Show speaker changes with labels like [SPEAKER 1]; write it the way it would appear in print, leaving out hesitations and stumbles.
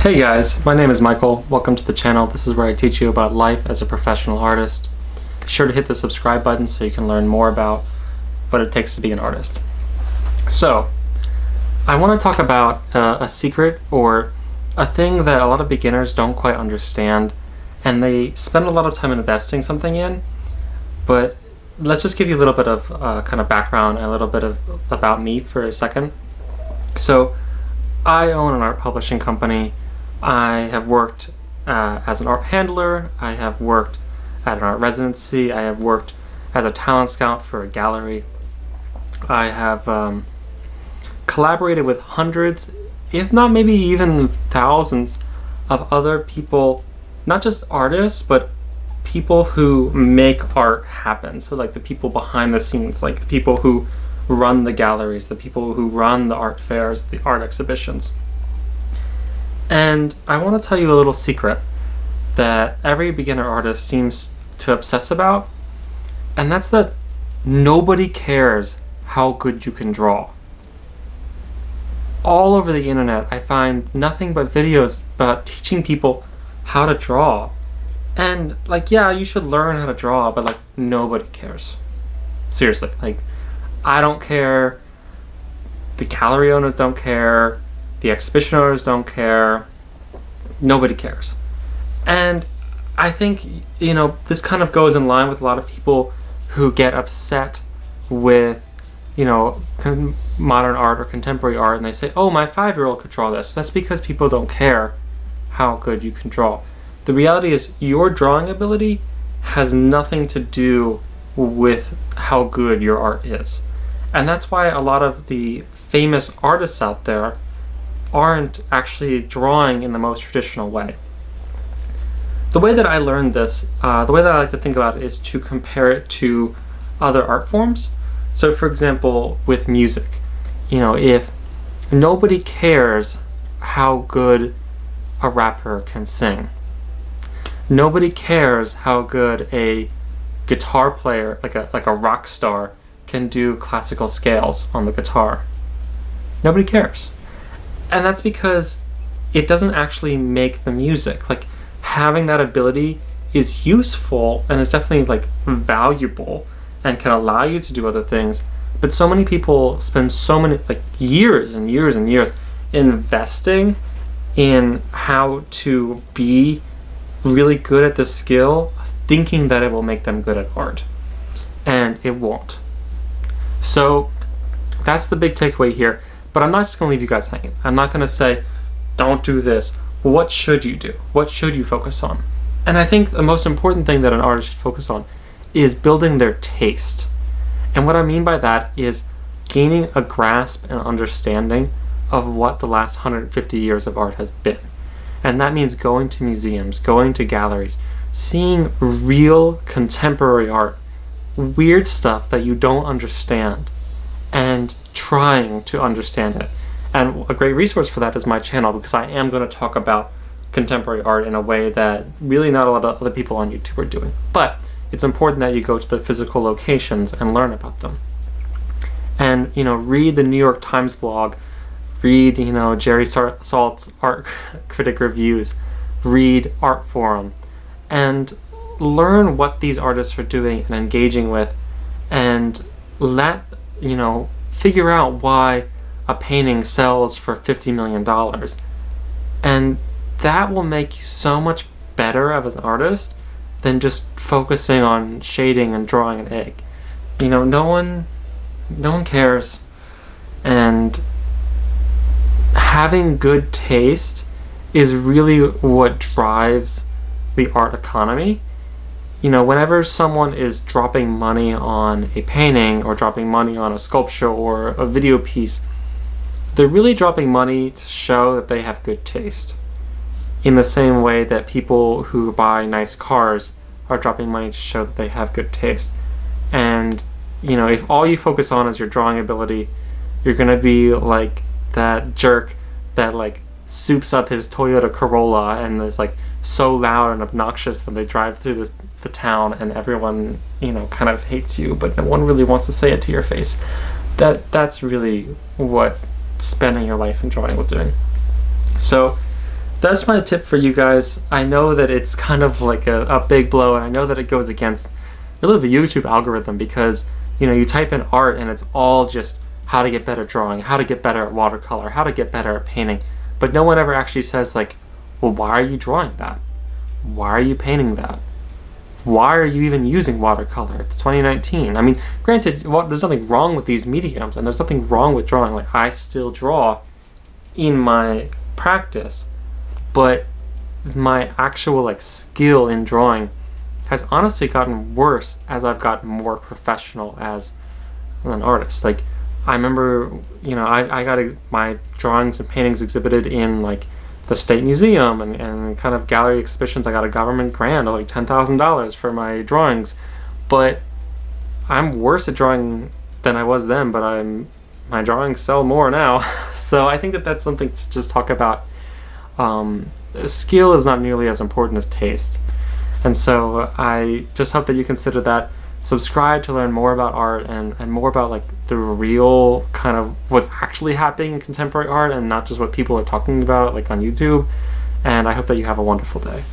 [SPEAKER 1] Hey guys, my name is Michael. Welcome to the channel. This is where I teach you about life as a professional artist. Be sure to hit the subscribe button so you can learn more about what it takes to be an artist. So, I want to talk about a secret or a thing that a lot of beginners don't quite understand, and they spend a lot of time investing something in, but let's just give you a little bit of kind of background and a little bit of about me for a second. So, I own an art publishing company. I have worked as an art handler, I have worked at an art residency, I have worked as a talent scout for a gallery. I have collaborated with hundreds, if not maybe even thousands, of other people, not just artists, but people who make art happen. So like the people behind the scenes, like the people who run the galleries, the people who run the art fairs, the art exhibitions. And I want to tell you a little secret that every beginner artist seems to obsess about, and that's that nobody cares how good you can draw. All over the internet, I find nothing but videos about teaching people how to draw. And like, yeah, you should learn how to draw, but like, nobody cares. Seriously, like, I don't care, the gallery owners don't care, the exhibition owners don't care, nobody cares. And I think, you know, this kind of goes in line with a lot of people who get upset with, you know, modern art or contemporary art, and they say, oh, my 5-year-old could draw this. That's because people don't care how good you can draw. The reality is your drawing ability has nothing to do with how good your art is. And that's why a lot of the famous artists out there aren't actually drawing in the most traditional way. The way that I learned this, the way that I like to think about it is to compare it to other art forms. So for example, with music, you know, if nobody cares how good a rapper can sing, nobody cares how good a guitar player, like a rock star, can do classical scales on the guitar. Nobody cares. And that's because it doesn't actually make the music. Like, having that ability is useful and is definitely like valuable and can allow you to do other things. But so many people spend so many, like, years and years and years investing in how to be really good at this skill, thinking that it will make them good at art. And it won't. So that's the big takeaway here. But I'm not just going to leave you guys hanging. I'm not going to say, don't do this. What should you do? What should you focus on? And I think the most important thing that an artist should focus on is building their taste. And what I mean by that is gaining a grasp and understanding of what the last 150 years of art has been. And that means going to museums, going to galleries, seeing real contemporary art, weird stuff that you don't understand, and trying to understand it. And a great resource for that is my channel, because I am going to talk about contemporary art in a way that really not a lot of other people on YouTube are doing. But it's important that you go to the physical locations and learn about them. And, you know, read the New York Times blog, read, you know, Jerry Salt's art critic reviews, read Art Forum, and learn what these artists are doing and engaging with, and figure out why a painting sells for $50 million. And that will make you so much better as an artist than just focusing on shading and drawing an egg. You know, no one cares. And having good taste is really what drives the art economy. You know, whenever someone is dropping money on a painting or dropping money on a sculpture or a video piece, they're really dropping money to show that they have good taste. In the same way that people who buy nice cars are dropping money to show that they have good taste. And, you know, if all you focus on is your drawing ability, you're gonna be like that jerk that like soups up his Toyota Corolla and is like so loud and obnoxious that they drive through the town and everyone, you know, kind of hates you, but no one really wants to say it to your face. That's really what spending your life enjoying with doing. So that's my tip for you guys. I know that it's kind of like a big blow, and I know that it goes against really the YouTube algorithm, because you type in art and it's all just how to get better drawing, how to get better at watercolor, how to get better at painting, but no one ever actually says like, well, why are you drawing that? Why are you painting that? Why are you even using watercolor? It's 2019. I mean, granted, there's nothing wrong with these mediums, and there's nothing wrong with drawing. Like, I still draw in my practice, but my actual like skill in drawing has honestly gotten worse as I've gotten more professional as an artist. Like, I remember, I got my drawings and paintings exhibited in like the State Museum and kind of gallery exhibitions. I got a government grant of like $10,000 for my drawings, but I'm worse at drawing than I was then, but my drawings sell more now. So I think that that's something to just talk about. Skill is not nearly as important as taste. And so I just hope that you consider that. Subscribe to learn more about art and more about like the real kind of what's actually happening in contemporary art, and not just what people are talking about like on YouTube. And I hope that you have a wonderful day.